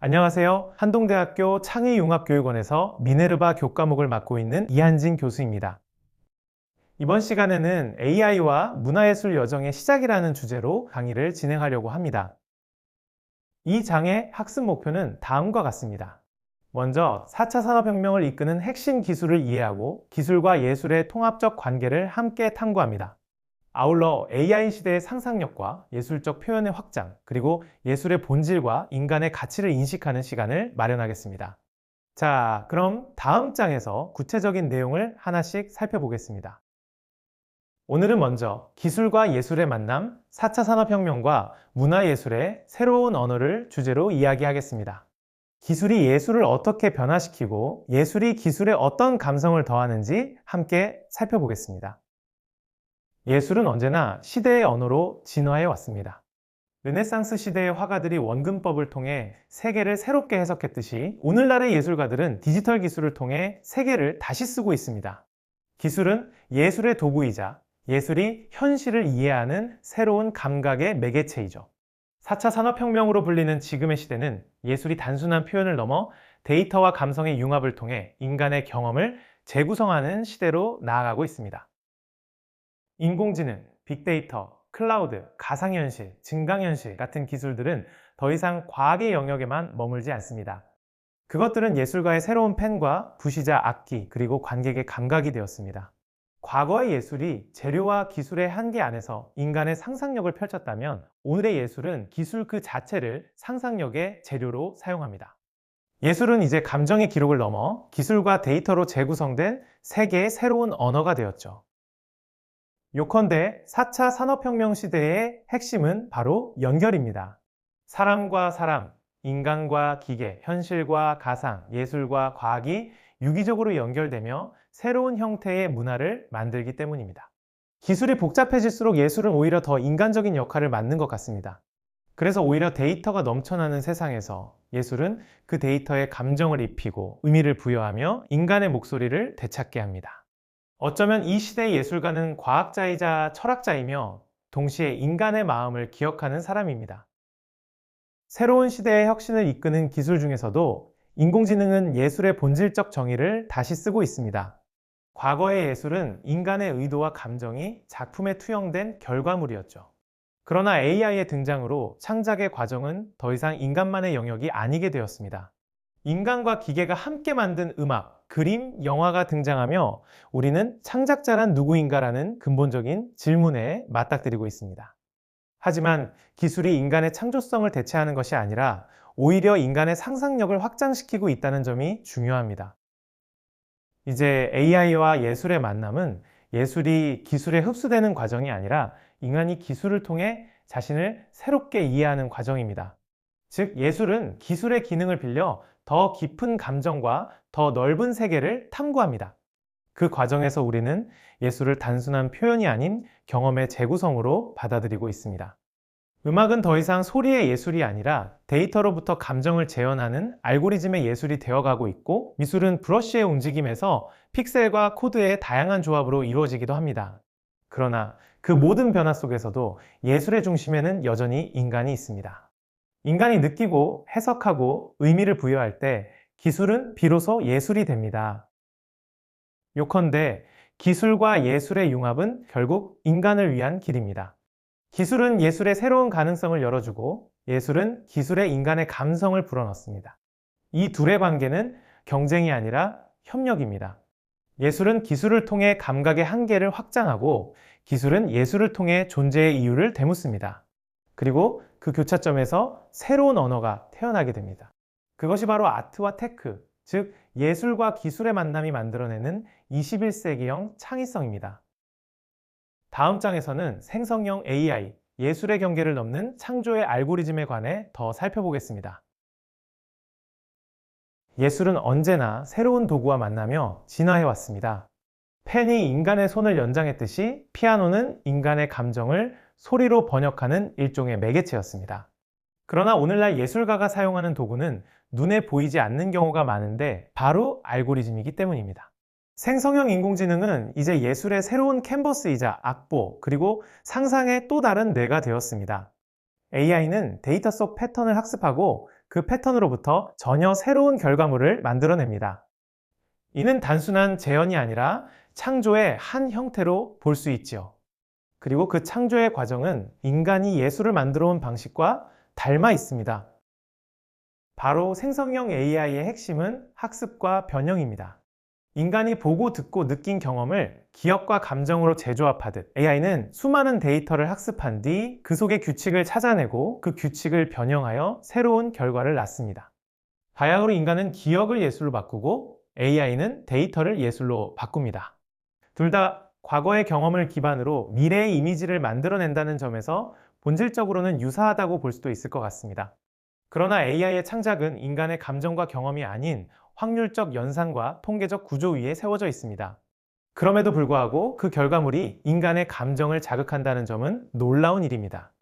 안녕하세요. 한동대학교 창의융합교육원에서 미네르바 교과목을 맡고 있는 이한진 교수입니다. 이번 시간에는 AI와 문화예술 여정의 시작이라는 주제로 강의를 진행하려고 합니다. 이 장의 학습 목표는 다음과 같습니다. 먼저 4차 산업혁명을 이끄는 핵심 기술을 이해하고 기술과 예술의 통합적 관계를 함께 탐구합니다. 아울러 AI 시대의 상상력과 예술적 표현의 확장, 그리고 예술의 본질과 인간의 가치를 인식하는 시간을 마련하겠습니다. 자, 그럼 다음 장에서 구체적인 내용을 하나씩 살펴보겠습니다. 오늘은 먼저 기술과 예술의 만남, 4차 산업혁명과 문화예술의 새로운 언어를 주제로 이야기하겠습니다. 기술이 예술을 어떻게 변화시키고 예술이 기술에 어떤 감성을 더하는지 함께 살펴보겠습니다. 예술은 언제나 시대의 언어로 진화해 왔습니다. 르네상스 시대의 화가들이 원근법을 통해 세계를 새롭게 해석했듯이 오늘날의 예술가들은 디지털 기술을 통해 세계를 다시 쓰고 있습니다. 기술은 예술의 도구이자 예술이 현실을 이해하는 새로운 감각의 매개체이죠. 4차 산업혁명으로 불리는 지금의 시대는 예술이 단순한 표현을 넘어 데이터와 감성의 융합을 통해 인간의 경험을 재구성하는 시대로 나아가고 있습니다. 인공지능, 빅데이터, 클라우드, 가상현실, 증강현실 같은 기술들은 더 이상 과학의 영역에만 머물지 않습니다. 그것들은 예술가의 새로운 펜과 부시자 악기, 그리고 관객의 감각이 되었습니다. 과거의 예술이 재료와 기술의 한계 안에서 인간의 상상력을 펼쳤다면 오늘의 예술은 기술 그 자체를 상상력의 재료로 사용합니다. 예술은 이제 감정의 기록을 넘어 기술과 데이터로 재구성된 세계의 새로운 언어가 되었죠. 요컨대 4차 산업혁명 시대의 핵심은 바로 연결입니다. 사람과 사람, 인간과 기계, 현실과 가상, 예술과 과학이 유기적으로 연결되며 새로운 형태의 문화를 만들기 때문입니다. 기술이 복잡해질수록 예술은 오히려 더 인간적인 역할을 맡는 것 같습니다. 그래서 오히려 데이터가 넘쳐나는 세상에서 예술은 그 데이터에 감정을 입히고 의미를 부여하며 인간의 목소리를 되찾게 합니다. 어쩌면 이 시대의 예술가는 과학자이자 철학자이며 동시에 인간의 마음을 기억하는 사람입니다. 새로운 시대의 혁신을 이끄는 기술 중에서도 인공지능은 예술의 본질적 정의를 다시 쓰고 있습니다. 과거의 예술은 인간의 의도와 감정이 작품에 투영된 결과물이었죠. 그러나 AI의 등장으로 창작의 과정은 더 이상 인간만의 영역이 아니게 되었습니다. 인간과 기계가 함께 만든 음악, 그림, 영화가 등장하며 우리는 창작자란 누구인가라는 근본적인 질문에 맞닥뜨리고 있습니다. 하지만 기술이 인간의 창조성을 대체하는 것이 아니라 오히려 인간의 상상력을 확장시키고 있다는 점이 중요합니다. 이제 AI와 예술의 만남은 예술이 기술에 흡수되는 과정이 아니라 인간이 기술을 통해 자신을 새롭게 이해하는 과정입니다. 즉, 예술은 기술의 기능을 빌려 더 깊은 감정과 더 넓은 세계를 탐구합니다. 그 과정에서 우리는 예술을 단순한 표현이 아닌 경험의 재구성으로 받아들이고 있습니다. 음악은 더 이상 소리의 예술이 아니라 데이터로부터 감정을 재현하는 알고리즘의 예술이 되어가고 있고, 미술은 브러쉬의 움직임에서 픽셀과 코드의 다양한 조합으로 이루어지기도 합니다. 그러나 그 모든 변화 속에서도 예술의 중심에는 여전히 인간이 있습니다. 인간이 느끼고 해석하고 의미를 부여할 때 기술은 비로소 예술이 됩니다. 요컨대 기술과 예술의 융합은 결국 인간을 위한 길입니다. 기술은 예술의 새로운 가능성을 열어주고 예술은 기술에 인간의 감성을 불어넣습니다. 이 둘의 관계는 경쟁이 아니라 협력입니다. 예술은 기술을 통해 감각의 한계를 확장하고 기술은 예술을 통해 존재의 이유를 되묻습니다. 그리고 그 교차점에서 새로운 언어가 태어나게 됩니다. 그것이 바로 아트와 테크, 즉 예술과 기술의 만남이 만들어내는 21세기형 창의성입니다. 다음 장에서는 생성형 AI, 예술의 경계를 넘는 창조의 알고리즘에 관해 더 살펴보겠습니다. 예술은 언제나 새로운 도구와 만나며 진화해왔습니다. 펜이 인간의 손을 연장했듯이 피아노는 인간의 감정을 소리로 번역하는 일종의 매개체였습니다. 그러나 오늘날 예술가가 사용하는 도구는 눈에 보이지 않는 경우가 많은데 바로 알고리즘이기 때문입니다. 생성형 인공지능은 이제 예술의 새로운 캔버스이자 악보, 그리고 상상의 또 다른 뇌가 되었습니다. AI는 데이터 속 패턴을 학습하고 그 패턴으로부터 전혀 새로운 결과물을 만들어냅니다. 이는 단순한 재현이 아니라 창조의 한 형태로 볼 수 있지요. 그리고 그 창조의 과정은 인간이 예술을 만들어 온 방식과 닮아 있습니다. 바로 생성형 AI의 핵심은 학습과 변형입니다. 인간이 보고 듣고 느낀 경험을 기억과 감정으로 재조합하듯 AI는 수많은 데이터를 학습한 뒤 그 속의 규칙을 찾아내고 그 규칙을 변형하여 새로운 결과를 낳습니다. 바야흐로 인간은 기억을 예술로 바꾸고 AI는 데이터를 예술로 바꿉니다. 둘 다 과거의 경험을 기반으로 미래의 이미지를 만들어낸다는 점에서 본질적으로는 유사하다고 볼 수도 있을 것 같습니다. 그러나 AI의 창작은 인간의 감정과 경험이 아닌 확률적 연산과 통계적 구조 위에 세워져 있습니다. 그럼에도 불구하고 그 결과물이 인간의 감정을 자극한다는 점은 놀라운 일입니다.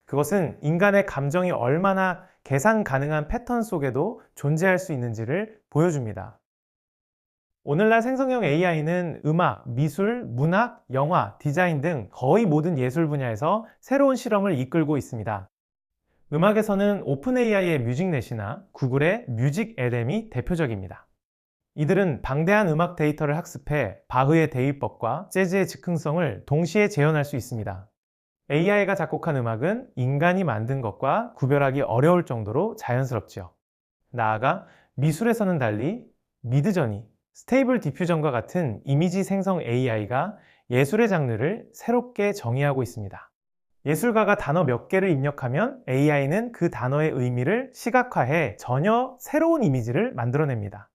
그것은 인간의 감정이 얼마나 계산 가능한 패턴 속에도 존재할 수 있는지를 보여줍니다. 오늘날 생성형 AI는 음악, 미술, 문학, 영화, 디자인 등 거의 모든 예술 분야에서 새로운 실험을 이끌고 있습니다. 음악에서는 오픈AI의 뮤직넷이나 구글의 뮤직LM이 대표적입니다. 이들은 방대한 음악 데이터를 학습해 바흐의 대위법과 재즈의 즉흥성을 동시에 재현할 수 있습니다. AI가 작곡한 음악은 인간이 만든 것과 구별하기 어려울 정도로 자연스럽지요. 나아가 미술에서는 달리 미드저니, 스테이블 디퓨전과 같은 이미지 생성 AI가 예술의 장르를 새롭게 정의하고 있습니다. 예술가가 단어 몇 개를 입력하면 AI는 그 단어의 의미를 시각화해 전혀 새로운 이미지를 만들어냅니다.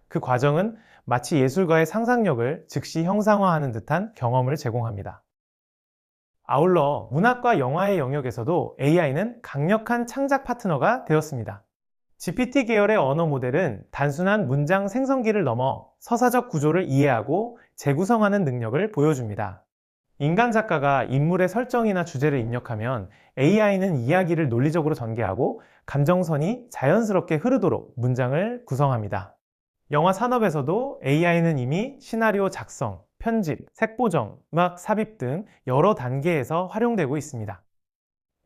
그 과정은 마치 예술가의 상상력을 즉시 형상화하는 듯한 경험을 제공합니다. 아울러 문학과 영화의 영역에서도 AI는 강력한 창작 파트너가 되었습니다. GPT 계열의 언어 모델은 단순한 문장 생성기를 넘어 서사적 구조를 이해하고 재구성하는 능력을 보여줍니다. 인간 작가가 인물의 설정이나 주제를 입력하면 AI는 이야기를 논리적으로 전개하고 감정선이 자연스럽게 흐르도록 문장을 구성합니다. 영화 산업에서도 AI는 이미 시나리오 작성, 편집, 색 보정, 음악 삽입 등 여러 단계에서 활용되고 있습니다.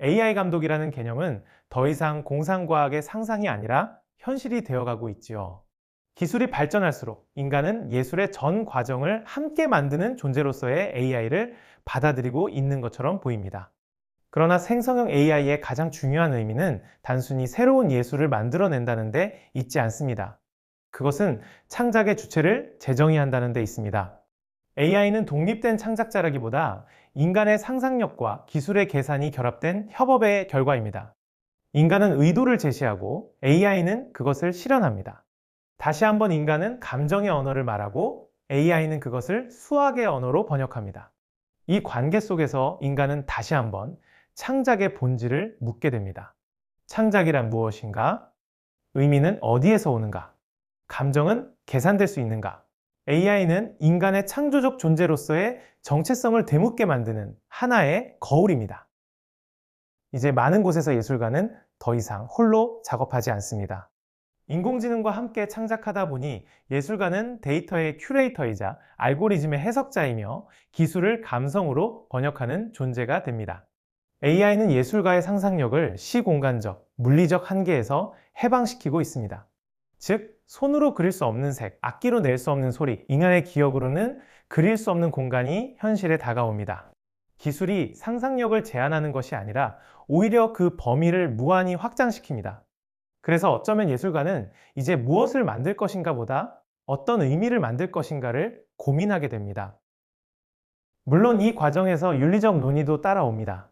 AI 감독이라는 개념은 더 이상 공상과학의 상상이 아니라 현실이 되어가고 있지요. 기술이 발전할수록 인간은 예술의 전 과정을 함께 만드는 존재로서의 AI를 받아들이고 있는 것처럼 보입니다. 그러나 생성형 AI의 가장 중요한 의미는 단순히 새로운 예술을 만들어낸다는 데 있지 않습니다. 그것은 창작의 주체를 재정의한다는 데 있습니다. AI는 독립된 창작자라기보다 인간의 상상력과 기술의 계산이 결합된 협업의 결과입니다. 인간은 의도를 제시하고 AI는 그것을 실현합니다. 다시 한번 인간은 감정의 언어를 말하고 AI는 그것을 수학의 언어로 번역합니다. 이 관계 속에서 인간은 다시 한번 창작의 본질을 묻게 됩니다. 창작이란 무엇인가? 의미는 어디에서 오는가? 감정은 계산될 수 있는가? AI는 인간의 창조적 존재로서의 정체성을 되묻게 만드는 하나의 거울입니다. 이제 많은 곳에서 예술가는 더 이상 홀로 작업하지 않습니다. 인공지능과 함께 창작하다 보니 예술가는 데이터의 큐레이터이자 알고리즘의 해석자이며 기술을 감성으로 번역하는 존재가 됩니다. AI는 예술가의 상상력을 시공간적, 물리적 한계에서 해방시키고 있습니다. 즉, 손으로 그릴 수 없는 색, 악기로 낼 수 없는 소리, 인간의 기억으로는 그릴 수 없는 공간이 현실에 다가옵니다. 기술이 상상력을 제한하는 것이 아니라 오히려 그 범위를 무한히 확장시킵니다. 그래서 어쩌면 예술가는 이제 무엇을 만들 것인가 보다 어떤 의미를 만들 것인가를 고민하게 됩니다. 물론 이 과정에서 윤리적 논의도 따라옵니다.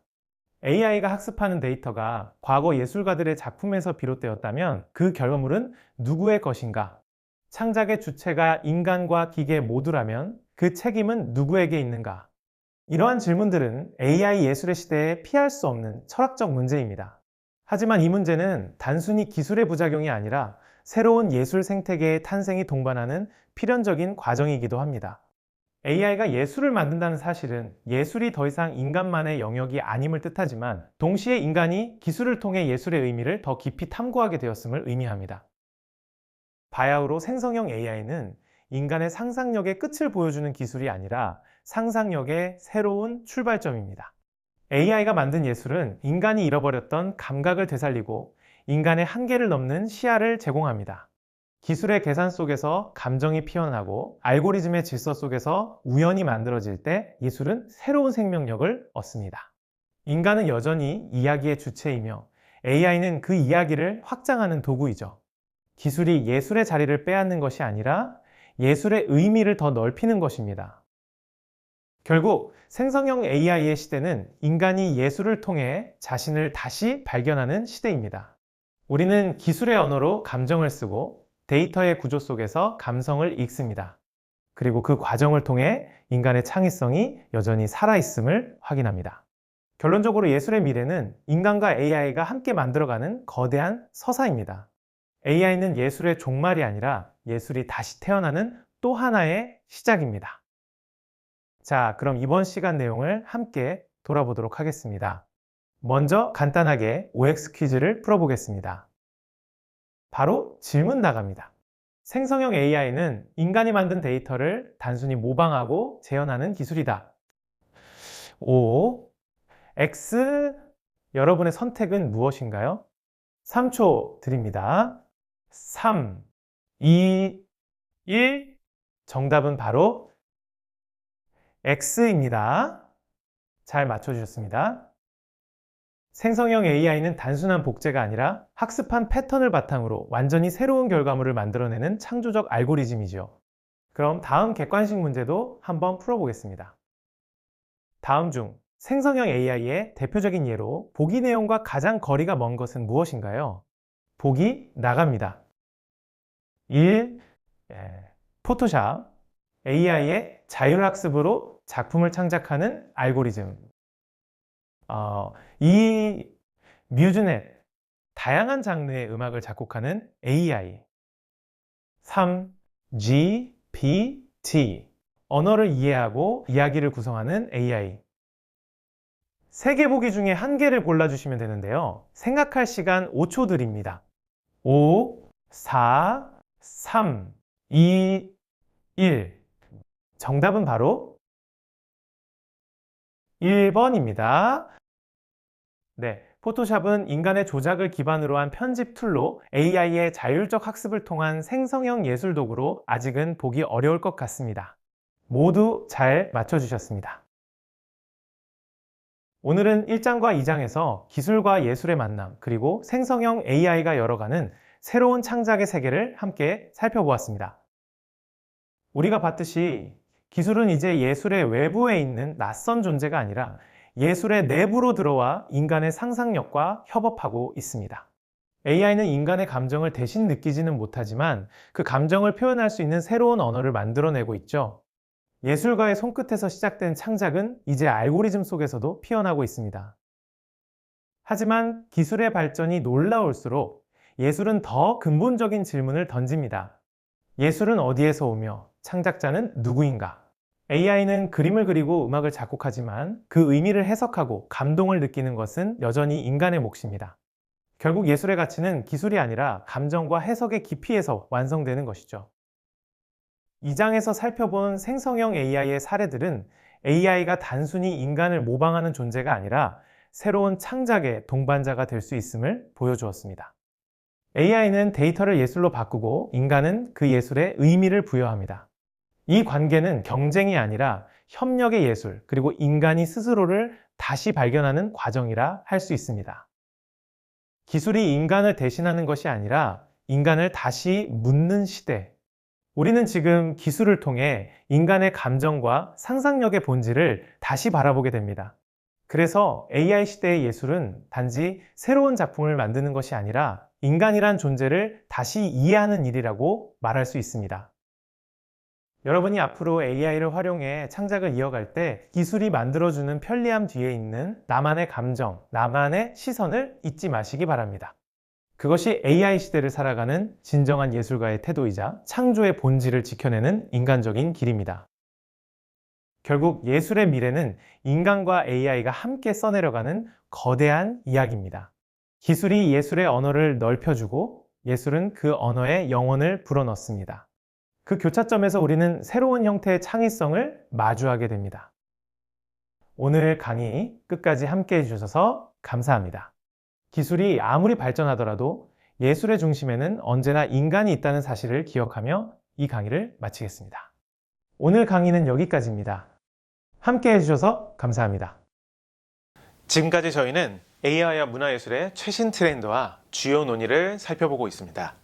AI가 학습하는 데이터가 과거 예술가들의 작품에서 비롯되었다면 그 결과물은 누구의 것인가? 창작의 주체가 인간과 기계 모두라면 그 책임은 누구에게 있는가? 이러한 질문들은 AI 예술의 시대에 피할 수 없는 철학적 문제입니다. 하지만 이 문제는 단순히 기술의 부작용이 아니라 새로운 예술 생태계의 탄생이 동반하는 필연적인 과정이기도 합니다. AI가 예술을 만든다는 사실은 예술이 더 이상 인간만의 영역이 아님을 뜻하지만 동시에 인간이 기술을 통해 예술의 의미를 더 깊이 탐구하게 되었음을 의미합니다. 바야흐로 생성형 AI는 인간의 상상력의 끝을 보여주는 기술이 아니라 상상력의 새로운 출발점입니다. AI가 만든 예술은 인간이 잃어버렸던 감각을 되살리고 인간의 한계를 넘는 시야를 제공합니다. 기술의 계산 속에서 감정이 피어나고 알고리즘의 질서 속에서 우연이 만들어질 때 예술은 새로운 생명력을 얻습니다. 인간은 여전히 이야기의 주체이며 AI는 그 이야기를 확장하는 도구이죠. 기술이 예술의 자리를 빼앗는 것이 아니라 예술의 의미를 더 넓히는 것입니다. 결국 생성형 AI의 시대는 인간이 예술을 통해 자신을 다시 발견하는 시대입니다. 우리는 기술의 언어로 감정을 쓰고 데이터의 구조 속에서 감성을 읽습니다. 그리고 그 과정을 통해 인간의 창의성이 여전히 살아있음을 확인합니다. 결론적으로 예술의 미래는 인간과 AI가 함께 만들어가는 거대한 서사입니다. AI는 예술의 종말이 아니라 예술이 다시 태어나는 또 하나의 시작입니다. 자, 그럼 이번 시간 내용을 함께 돌아보도록 하겠습니다. 먼저 간단하게 OX 퀴즈를 풀어보겠습니다. 바로 질문 나갑니다. 생성형 AI는 인간이 만든 데이터를 단순히 모방하고 재현하는 기술이다. O, X, 여러분의 선택은 무엇인가요? 3초 드립니다. 3, 2, 1, 정답은 바로 X입니다. 잘 맞춰주셨습니다. 생성형 AI는 단순한 복제가 아니라 학습한 패턴을 바탕으로 완전히 새로운 결과물을 만들어내는 창조적 알고리즘이죠. 그럼 다음 객관식 문제도 한번 풀어보겠습니다. 다음 중 생성형 AI의 대표적인 예로 보기 내용과 가장 거리가 먼 것은 무엇인가요? 보기 나갑니다. 1. 포토샵. AI의 자율학습으로 작품을 창작하는 알고리즘. 2. 뮤즈넷. 다양한 장르의 음악을 작곡하는 AI. 3. GPT. 언어를 이해하고 이야기를 구성하는 AI. 3개 보기 중에 한 개를 골라주시면 되는데요. 생각할 시간 5초 드립니다. 5, 4, 3, 2, 1. 정답은 바로 1번입니다. 네, 포토샵은 인간의 조작을 기반으로 한 편집 툴로 AI의 자율적 학습을 통한 생성형 예술 도구로 아직은 보기 어려울 것 같습니다. 모두 잘 맞춰주셨습니다. 오늘은 1장과 2장에서 기술과 예술의 만남, 그리고 생성형 AI가 열어가는 새로운 창작의 세계를 함께 살펴보았습니다. 우리가 봤듯이 기술은 이제 예술의 외부에 있는 낯선 존재가 아니라 예술의 내부로 들어와 인간의 상상력과 협업하고 있습니다. AI는 인간의 감정을 대신 느끼지는 못하지만 그 감정을 표현할 수 있는 새로운 언어를 만들어내고 있죠. 예술가의 손끝에서 시작된 창작은 이제 알고리즘 속에서도 피어나고 있습니다. 하지만 기술의 발전이 놀라울수록 예술은 더 근본적인 질문을 던집니다. 예술은 어디에서 오며 창작자는 누구인가? AI는 그림을 그리고 음악을 작곡하지만 그 의미를 해석하고 감동을 느끼는 것은 여전히 인간의 몫입니다. 결국 예술의 가치는 기술이 아니라 감정과 해석의 깊이에서 완성되는 것이죠. 2장에서 살펴본 생성형 AI의 사례들은 AI가 단순히 인간을 모방하는 존재가 아니라 새로운 창작의 동반자가 될 수 있음을 보여주었습니다. AI는 데이터를 예술로 바꾸고 인간은 그 예술에 의미를 부여합니다. 이 관계는 경쟁이 아니라 협력의 예술, 그리고 인간이 스스로를 다시 발견하는 과정이라 할 수 있습니다. 기술이 인간을 대신하는 것이 아니라 인간을 다시 묻는 시대. 우리는 지금 기술을 통해 인간의 감정과 상상력의 본질을 다시 바라보게 됩니다. 그래서 AI 시대의 예술은 단지 새로운 작품을 만드는 것이 아니라 인간이란 존재를 다시 이해하는 일이라고 말할 수 있습니다. 여러분이 앞으로 AI를 활용해 창작을 이어갈 때 기술이 만들어주는 편리함 뒤에 있는 나만의 감정, 나만의 시선을 잊지 마시기 바랍니다. 그것이 AI 시대를 살아가는 진정한 예술가의 태도이자 창조의 본질을 지켜내는 인간적인 길입니다. 결국 예술의 미래는 인간과 AI가 함께 써내려가는 거대한 이야기입니다. 기술이 예술의 언어를 넓혀주고 예술은 그 언어에 영혼을 불어넣습니다. 그 교차점에서 우리는 새로운 형태의 창의성을 마주하게 됩니다. 오늘 강의 끝까지 함께 해주셔서 감사합니다. 기술이 아무리 발전하더라도 예술의 중심에는 언제나 인간이 있다는 사실을 기억하며 이 강의를 마치겠습니다. 오늘 강의는 여기까지입니다. 함께 해주셔서 감사합니다. 지금까지 저희는 AI와 문화예술의 최신 트렌드와 주요 논의를 살펴보고 있습니다.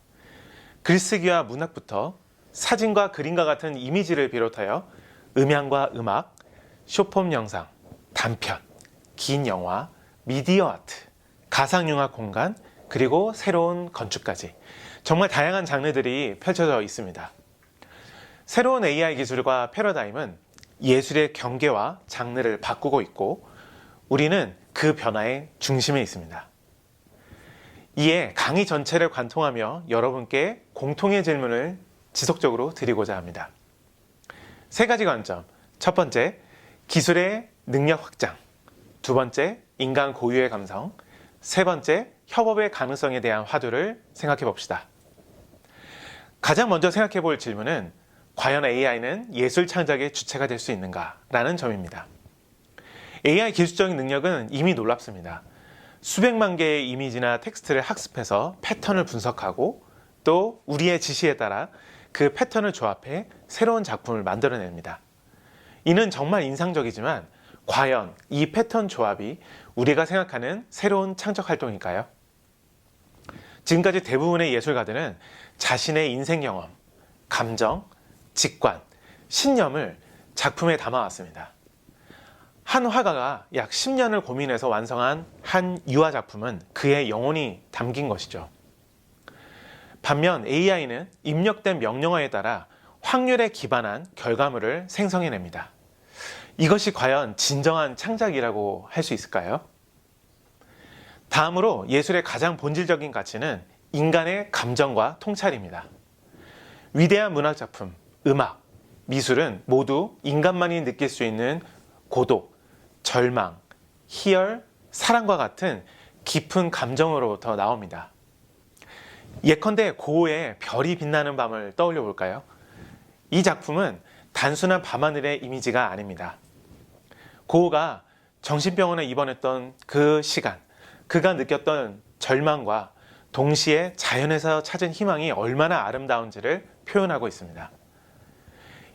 글쓰기와 문학부터 사진과 그림과 같은 이미지를 비롯하여 음향과 음악, 숏폼 영상, 단편, 긴 영화, 미디어 아트, 가상융합 공간, 그리고 새로운 건축까지 정말 다양한 장르들이 펼쳐져 있습니다. 새로운 AI 기술과 패러다임은 예술의 경계와 장르를 바꾸고 있고 우리는 그 변화의 중심에 있습니다. 이에 강의 전체를 관통하며 여러분께 공통의 질문을 지속적으로 드리고자 합니다. 세 가지 관점. 첫 번째, 기술의 능력 확장. 두 번째, 인간 고유의 감성. 세 번째, 협업의 가능성에 대한 화두를 생각해 봅시다. 가장 먼저 생각해 볼 질문은 과연 AI는 예술 창작의 주체가 될 수 있는가? 라는 점입니다. AI 기술적인 능력은 이미 놀랍습니다. 수백만 개의 이미지나 텍스트를 학습해서 패턴을 분석하고 또 우리의 지시에 따라 그 패턴을 조합해 새로운 작품을 만들어냅니다. 이는 정말 인상적이지만 과연 이 패턴 조합이 우리가 생각하는 새로운 창작 활동일까요? 지금까지 대부분의 예술가들은 자신의 인생 경험, 감정, 직관, 신념을 작품에 담아왔습니다. 한 화가가 약 10년을 고민해서 완성한 한 유화 작품은 그의 영혼이 담긴 것이죠. 반면 AI는 입력된 명령어에 따라 확률에 기반한 결과물을 생성해냅니다. 이것이 과연 진정한 창작이라고 할 수 있을까요? 다음으로 예술의 가장 본질적인 가치는 인간의 감정과 통찰입니다. 위대한 문학작품, 음악, 미술은 모두 인간만이 느낄 수 있는 고독, 절망, 희열, 사랑과 같은 깊은 감정으로부터 나옵니다. 예컨대 고흐의 별이 빛나는 밤을 떠올려 볼까요? 이 작품은 단순한 밤하늘의 이미지가 아닙니다. 고흐가 정신병원에 입원했던 그 시간, 그가 느꼈던 절망과 동시에 자연에서 찾은 희망이 얼마나 아름다운지를 표현하고 있습니다.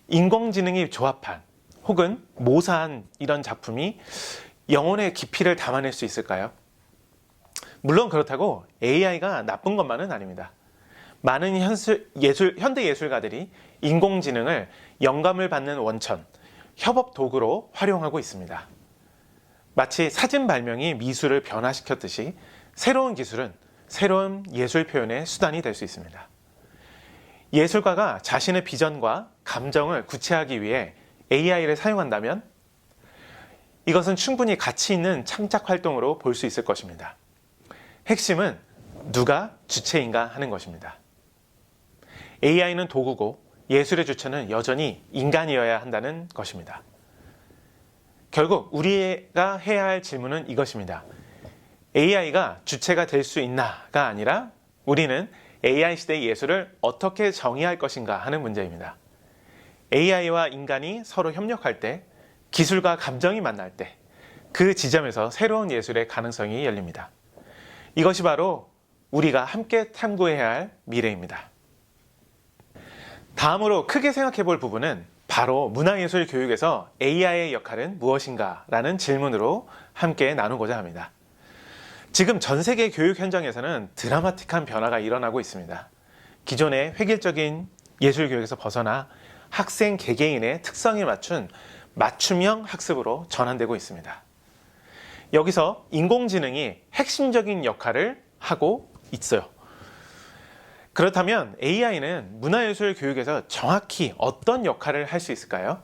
인공지능이 조합한 혹은 모사한 이런 작품이 영혼의 깊이를 담아낼 수 있을까요? 물론 그렇다고 AI가 나쁜 것만은 아닙니다. 많은 현대 예술가들이 인공지능을 영감을 받는 원천, 협업 도구로 활용하고 있습니다. 마치 사진 발명이 미술을 변화시켰듯이 새로운 기술은 새로운 예술 표현의 수단이 될 수 있습니다. 예술가가 자신의 비전과 감정을 구체하기 위해 AI를 사용한다면 이것은 충분히 가치 있는 창작 활동으로 볼 수 있을 것입니다. 핵심은 누가 주체인가 하는 것입니다. AI는 도구고 예술의 주체는 여전히 인간이어야 한다는 것입니다. 결국 우리가 해야 할 질문은 이것입니다. AI가 주체가 될 수 있나가 아니라 우리는 AI 시대의 예술을 어떻게 정의할 것인가 하는 문제입니다. AI와 인간이 서로 협력할 때, 기술과 감정이 만날 때, 그 지점에서 새로운 예술의 가능성이 열립니다. 이것이 바로 우리가 함께 탐구해야 할 미래입니다. 다음으로 크게 생각해 볼 부분은 바로 문화예술 교육에서 AI의 역할은 무엇인가 라는 질문으로 함께 나누고자 합니다. 지금 전 세계 교육 현장에서는 드라마틱한 변화가 일어나고 있습니다. 기존의 획일적인 예술 교육에서 벗어나 학생 개개인의 특성에 맞춘 맞춤형 학습으로 전환되고 있습니다. 여기서 인공지능이 핵심적인 역할을 하고 있어요. 그렇다면 AI는 문화예술 교육에서 정확히 어떤 역할을 할 수 있을까요?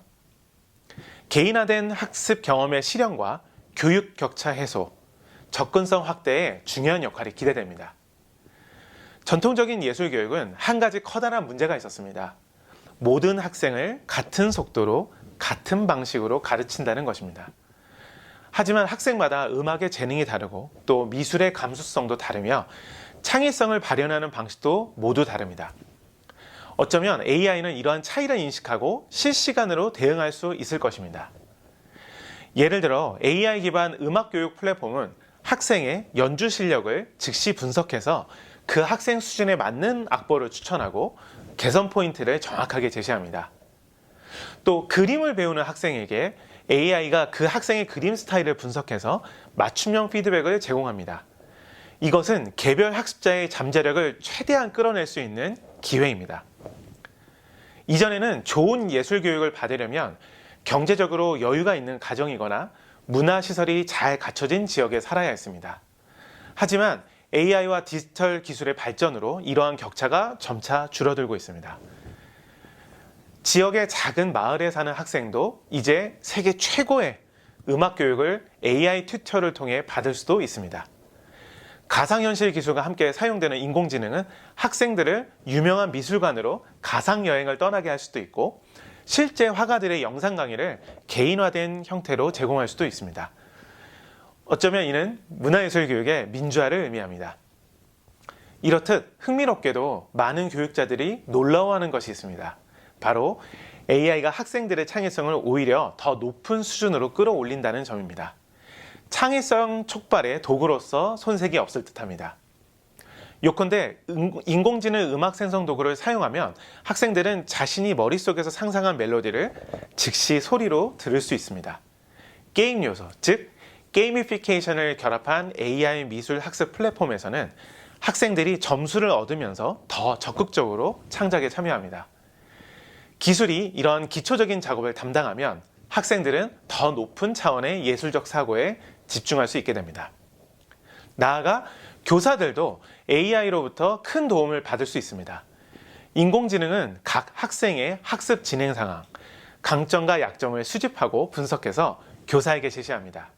개인화된 학습 경험의 실현과 교육 격차 해소, 접근성 확대에 중요한 역할이 기대됩니다. 전통적인 예술 교육은 한 가지 커다란 문제가 있었습니다. 모든 학생을 같은 속도로 같은 방식으로 가르친다는 것입니다. 하지만 학생마다 음악의 재능이 다르고 또 미술의 감수성도 다르며 창의성을 발현하는 방식도 모두 다릅니다. 어쩌면 AI는 이러한 차이를 인식하고 실시간으로 대응할 수 있을 것입니다. 예를 들어 AI 기반 음악 교육 플랫폼은 학생의 연주 실력을 즉시 분석해서 그 학생 수준에 맞는 악보를 추천하고 개선 포인트를 정확하게 제시합니다. 또 그림을 배우는 학생에게 AI가 그 학생의 그림 스타일을 분석해서 맞춤형 피드백을 제공합니다. 이것은 개별 학습자의 잠재력을 최대한 끌어낼 수 있는 기회입니다. 이전에는 좋은 예술 교육을 받으려면 경제적으로 여유가 있는 가정이거나 문화시설이 잘 갖춰진 지역에 살아야 했습니다. 하지만 AI와 디지털 기술의 발전으로 이러한 격차가 점차 줄어들고 있습니다. 지역의 작은 마을에 사는 학생도 이제 세계 최고의 음악 교육을 AI 튜터를 통해 받을 수도 있습니다. 가상현실 기술과 함께 사용되는 인공지능은 학생들을 유명한 미술관으로 가상여행을 떠나게 할 수도 있고 실제 화가들의 영상 강의를 개인화된 형태로 제공할 수도 있습니다. 어쩌면 이는 문화예술 교육의 민주화를 의미합니다. 이렇듯 흥미롭게도 많은 교육자들이 놀라워하는 것이 있습니다. 바로 AI가 학생들의 창의성을 오히려 더 높은 수준으로 끌어올린다는 점입니다. 창의성 촉발의 도구로서 손색이 없을 듯합니다. 요컨대 인공지능 음악 생성 도구를 사용하면 학생들은 자신이 머릿속에서 상상한 멜로디를 즉시 소리로 들을 수 있습니다. 게임 요소, 즉 게이미피케이션을 결합한 AI 미술 학습 플랫폼에서는 학생들이 점수를 얻으면서 더 적극적으로 창작에 참여합니다. 기술이 이런 기초적인 작업을 담당하면 학생들은 더 높은 차원의 예술적 사고에 집중할 수 있게 됩니다. 나아가 교사들도 AI로부터 큰 도움을 받을 수 있습니다. 인공지능은 각 학생의 학습 진행 상황, 강점과 약점을 수집하고 분석해서 교사에게 제시합니다.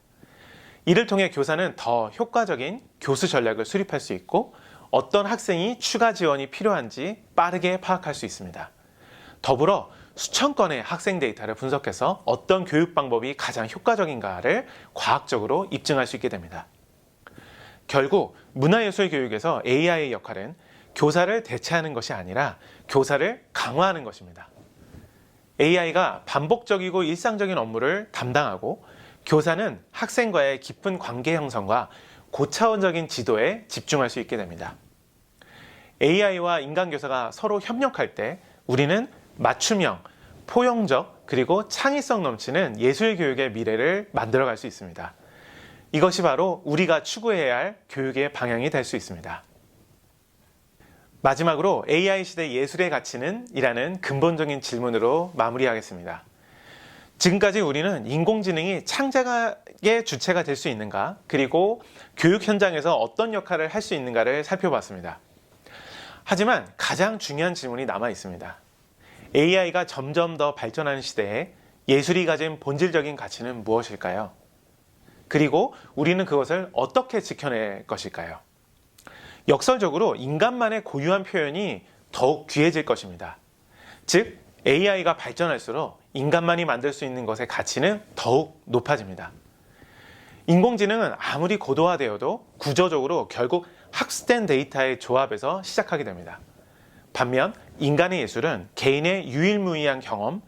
이를 통해 교사는 더 효과적인 교수 전략을 수립할 수 있고 어떤 학생이 추가 지원이 필요한지 빠르게 파악할 수 있습니다. 더불어 수천 건의 학생 데이터를 분석해서 어떤 교육 방법이 가장 효과적인가를 과학적으로 입증할 수 있게 됩니다. 결국 문화예술 교육에서 AI의 역할은 교사를 대체하는 것이 아니라 교사를 강화하는 것입니다. AI가 반복적이고 일상적인 업무를 담당하고 교사는 학생과의 깊은 관계 형성과 고차원적인 지도에 집중할 수 있게 됩니다. AI와 인간 교사가 서로 협력할 때 우리는 맞춤형, 포용적, 그리고 창의성 넘치는 예술 교육의 미래를 만들어갈 수 있습니다. 이것이 바로 우리가 추구해야 할 교육의 방향이 될 수 있습니다. 마지막으로 AI 시대 예술의 가치는? 이라는 근본적인 질문으로 마무리하겠습니다. 지금까지 우리는 인공지능이 창작의 주체가 될 수 있는가, 그리고 교육 현장에서 어떤 역할을 할 수 있는가를 살펴봤습니다. 하지만 가장 중요한 질문이 남아 있습니다. AI가 점점 더 발전하는 시대에 예술이 가진 본질적인 가치는 무엇일까요? 그리고 우리는 그것을 어떻게 지켜낼 것일까요? 역설적으로 인간만의 고유한 표현이 더욱 귀해질 것입니다. 즉, AI가 발전할수록 인간만이 만들 수 있는 것의 가치는 더욱 높아집니다. 인공지능은 아무리 고도화되어도 구조적으로 결국 학습된 데이터의 조합에서 시작하게 됩니다. 반면 인간의 예술은 개인의 유일무이한 경험,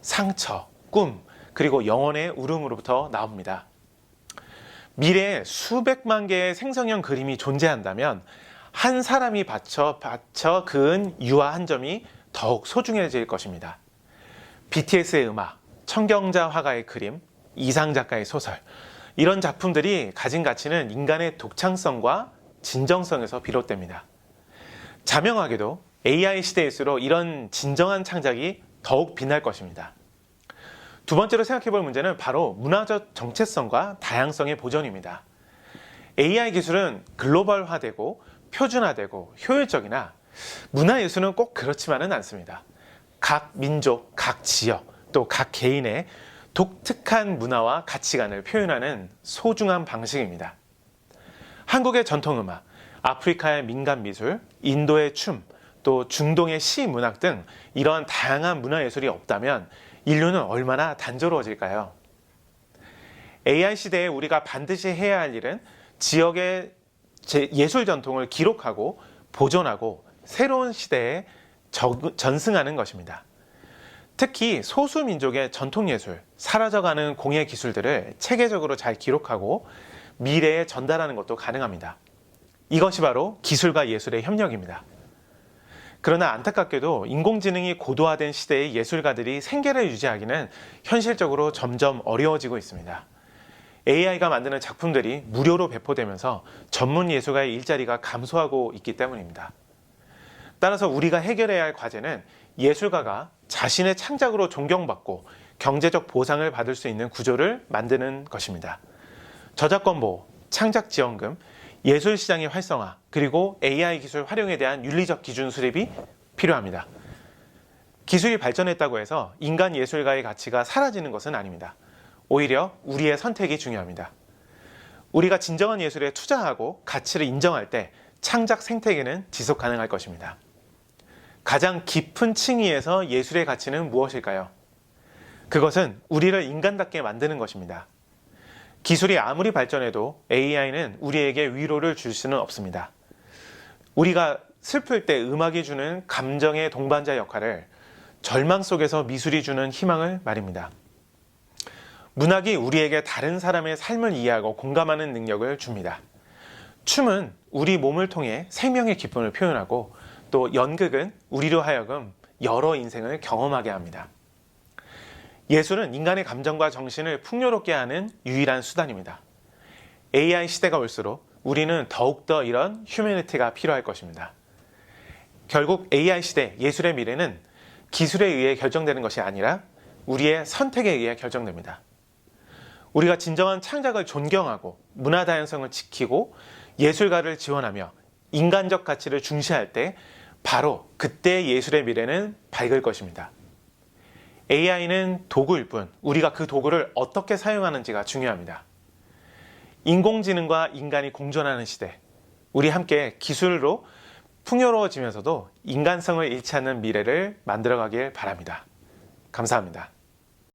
상처, 꿈, 그리고 영혼의 울음으로부터 나옵니다. 미래에 수백만 개의 생성형 그림이 존재한다면 한 사람이 받쳐 그은 유화 한 점이 더욱 소중해질 것입니다. BTS의 음악, 청경자 화가의 그림, 이상 작가의 소설, 이런 작품들이 가진 가치는 인간의 독창성과 진정성에서 비롯됩니다. 자명하게도 AI 시대일수록 이런 진정한 창작이 더욱 빛날 것입니다. 두 번째로 생각해 볼 문제는 바로 문화적 정체성과 다양성의 보존입니다. AI 기술은 글로벌화되고 표준화되고 효율적이나 문화예술은 꼭 그렇지만은 않습니다. 각 민족, 각 지역, 또 각 개인의 독특한 문화와 가치관을 표현하는 소중한 방식입니다. 한국의 전통음악, 아프리카의 민간미술, 인도의 춤, 또 중동의 시, 문학 등 이러한 다양한 문화예술이 없다면 인류는 얼마나 단조로워질까요? AI 시대에 우리가 반드시 해야 할 일은 지역의 예술 전통을 기록하고 보존하고 새로운 시대에 전승하는 것입니다. 특히 소수민족의 전통예술, 사라져가는 공예 기술들을 체계적으로 잘 기록하고 미래에 전달하는 것도 가능합니다. 이것이 바로 기술과 예술의 협력입니다. 그러나 안타깝게도 인공지능이 고도화된 시대의 예술가들이 생계를 유지하기는 현실적으로 점점 어려워지고 있습니다. AI가 만드는 작품들이 무료로 배포되면서 전문 예술가의 일자리가 감소하고 있기 때문입니다. 따라서 우리가 해결해야 할 과제는 예술가가 자신의 창작으로 존경받고 경제적 보상을 받을 수 있는 구조를 만드는 것입니다. 저작권 보호, 창작 지원금, 예술 시장의 활성화, 그리고 AI 기술 활용에 대한 윤리적 기준 수립이 필요합니다. 기술이 발전했다고 해서 인간 예술가의 가치가 사라지는 것은 아닙니다. 오히려 우리의 선택이 중요합니다. 우리가 진정한 예술에 투자하고 가치를 인정할 때 창작 생태계는 지속 가능할 것입니다. 가장 깊은 층위에서 예술의 가치는 무엇일까요? 그것은 우리를 인간답게 만드는 것입니다. 기술이 아무리 발전해도 AI는 우리에게 위로를 줄 수는 없습니다. 우리가 슬플 때 음악이 주는 감정의 동반자 역할을, 절망 속에서 미술이 주는 희망을 말입니다. 문학이 우리에게 다른 사람의 삶을 이해하고 공감하는 능력을 줍니다. 춤은 우리 몸을 통해 생명의 기쁨을 표현하고, 또 연극은 우리로 하여금 여러 인생을 경험하게 합니다. 예술은 인간의 감정과 정신을 풍요롭게 하는 유일한 수단입니다. AI 시대가 올수록 우리는 더욱더 이런 휴머니티가 필요할 것입니다. 결국 AI 시대 예술의 미래는 기술에 의해 결정되는 것이 아니라 우리의 선택에 의해 결정됩니다. 우리가 진정한 창작을 존경하고 문화 다양성을 지키고 예술가를 지원하며 인간적 가치를 중시할 때 바로 그때 예술의 미래는 밝을 것입니다. AI는 도구일 뿐 우리가 그 도구를 어떻게 사용하는지가 중요합니다. 인공지능과 인간이 공존하는 시대, 우리 함께 기술로 풍요로워지면서도 인간성을 잃지 않는 미래를 만들어가길 바랍니다. 감사합니다.